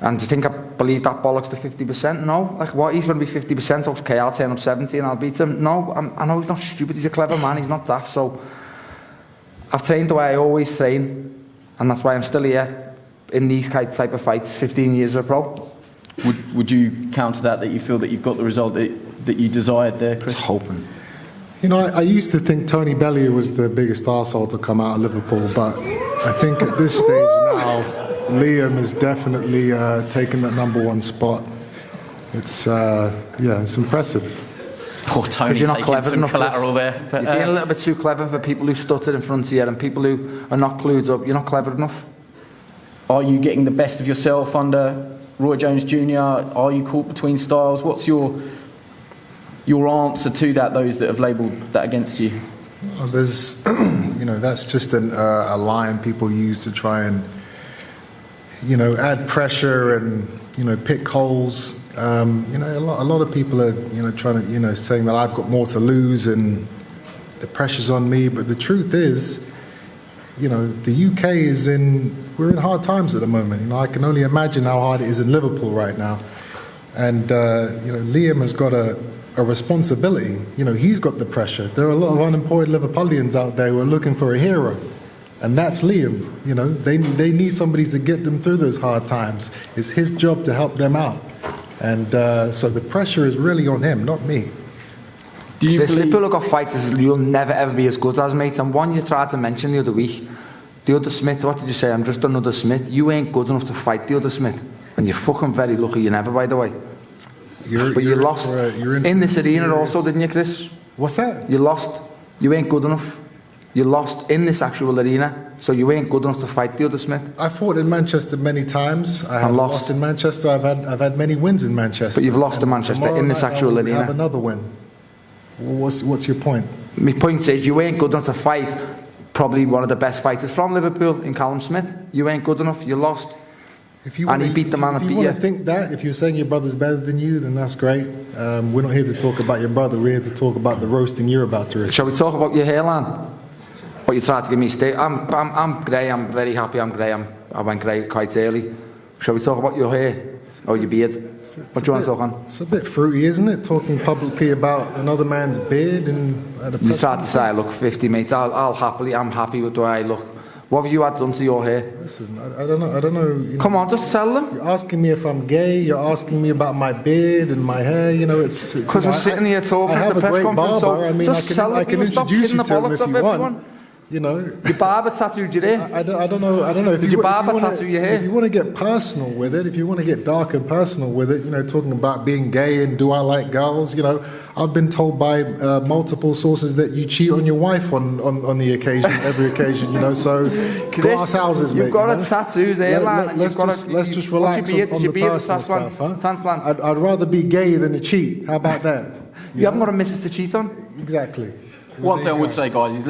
And do you think I believe that bollocks to 50%? No. Like, what? He's going to be 50%. Okay, I'll turn up 70 and I'll beat him. No, I know he's not stupid. He's a clever man. He's not daft. So I've trained the way I always train, and that's why I'm still here in these type of fights 15 years as a pro. Would you counter that you feel that you've got the result that you desired there, Chris? Just hoping. You know, I used to think Tony Bellew was the biggest arsehole to come out of Liverpool, but I think at this stage now, Liam is definitely taking that #1 spot. It's it's impressive. Poor Tony you're not taking clever some enough, collateral there. You're being a little bit too clever for people who stutter in front of you and people who are not clued up. You're not clever enough. Are you getting the best of yourself under Roy Jones Jr.? Are you caught between styles? What's your answer to that, those that have labelled that against you? Well, there's, that's just a line people use to try and, add pressure and, pick holes. A lot of people are, trying to, saying that I've got more to lose and the pressure's on me. But the truth is, the UK we're in hard times at the moment. I can only imagine how hard it is in Liverpool right now. And, Liam has got a responsibility. He's got the pressure. There are a lot of unemployed Liverpudlians out there who are looking for a hero. And that's Liam. They need somebody to get them through those hard times. It's his job to help them out. And so the pressure is really on him, not me. Do you believe people who got fighters you'll never ever be as good as, mate? And one you tried to mention the other week, the other Smith, what did you say? I'm just another Smith. You ain't good enough to fight the other Smith. And you're fucking very lucky you never, by the way. But you lost in this arena also, didn't you, Chris? What's that? You lost. You ain't good enough. You lost in this actual arena, so you ain't good enough to fight the other Smith. I fought in Manchester many times. I have lost in Manchester. I've had many wins in Manchester. But you've lost in Manchester in this actual arena. Have another win. What's your point? My point is you ain't good enough to fight probably one of the best fighters from Liverpool in Callum Smith. You ain't good enough. You lost. And he beat the man that beat you. If you want to think that, if you're saying your brother's better than you, then that's great. We're not here to talk about your brother. We're here to talk about the roasting you're about to receive. Shall we talk about your hairline? What you tried to give me a I'm grey. I'm very happy I'm grey. I went grey quite early. Shall we talk about your hair? Or your beard? What do you want to talk on? It's a bit fruity, isn't it? Talking publicly about another man's beard and... You tried to say I look 50, mate. I'm happy with the way I look. What have you had done to your hair? Listen, I don't know. Come on, just tell them. You're asking me if I'm gay. You're asking me about my beard and my hair. It's because we're sitting here talking at the press conference. So just tell them. I can introduce you to him if you want. Your barber tattooed your hair. I don't know. Did your barber tattoo your hair? If you want to get personal with it, if you want to get dark and personal with it, talking about being gay and do I like girls, I've been told by multiple sources that you cheat on your wife on the occasion, every occasion, so glass houses, mate. You've got a tattoo there, lad. Let's just relax on the personal stuff, huh? Transplant. I'd rather be gay than a cheat. How about that? You haven't got a missus to cheat on? Exactly. One thing I would say, guys, is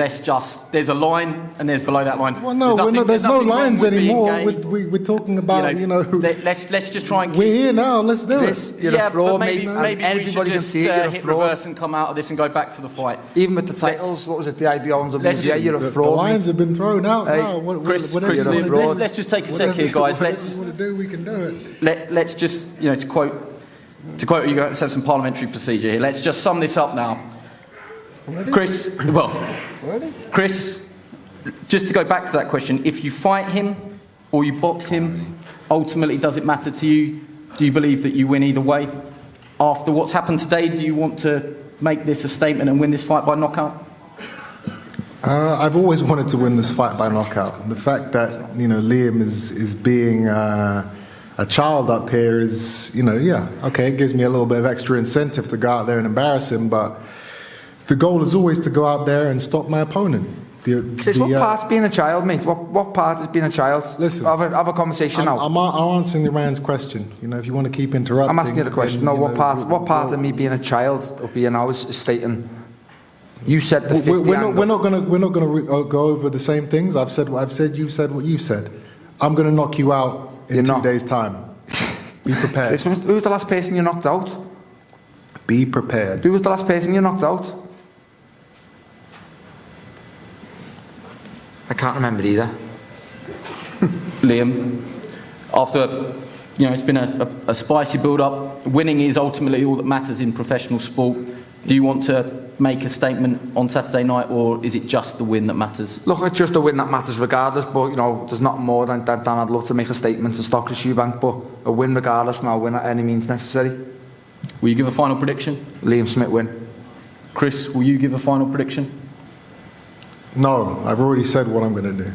there's a line and there's below that line. Well, no, there's no lines anymore. We're talking about, Let's just try and keep... We're here now, let's do it. You're a fraud, maybe we should just hit reverse and come out of this and go back to the fight. Even with the titles, what was it, the IBO and WGA, you're a fraud. The lines have been thrown out now. Chris, let's just take a sec here, guys. Whatever you want to do, we can do it. Let's just, to quote you, let's have some parliamentary procedure here. Let's just sum this up now. Chris, just to go back to that question, if you fight him or you box him, ultimately does it matter to you? Do you believe that you win either way? After what's happened today, do you want to make this a statement and win this fight by knockout? I've always wanted to win this fight by knockout. The fact that, Liam is being a child up here is, it gives me a little bit of extra incentive to go out there and embarrass him, but the goal is always to go out there and stop my opponent. Chris, what part's being a child, mate? What part is being a child? Listen, have a conversation now. I'm answering the man's question. If you want to keep interrupting. I'm asking you the question. What part of me being a child of being ours is stating? You said the 50 we're not going to go over the same things. I've said what I've said. You've said what you've said. I'm going to knock you out in 2 days' time. Be prepared. Who was the last person you knocked out? Be prepared. Who was the last person you knocked out? I can't remember either. Liam, after You know, it's been a spicy build-up. Winning is ultimately all that matters in professional sport. Do you want to make a statement on Saturday night, or is it just the win that matters? Look, it's just a win that matters regardless, but, you know, there's not more than I'd love to make a statement to stop Chris Eubank, but a win regardless, and I'll win at any means necessary. Will you give a final prediction? Liam Smith win. Chris, will you give a final prediction? No, I've already said what I'm going to do.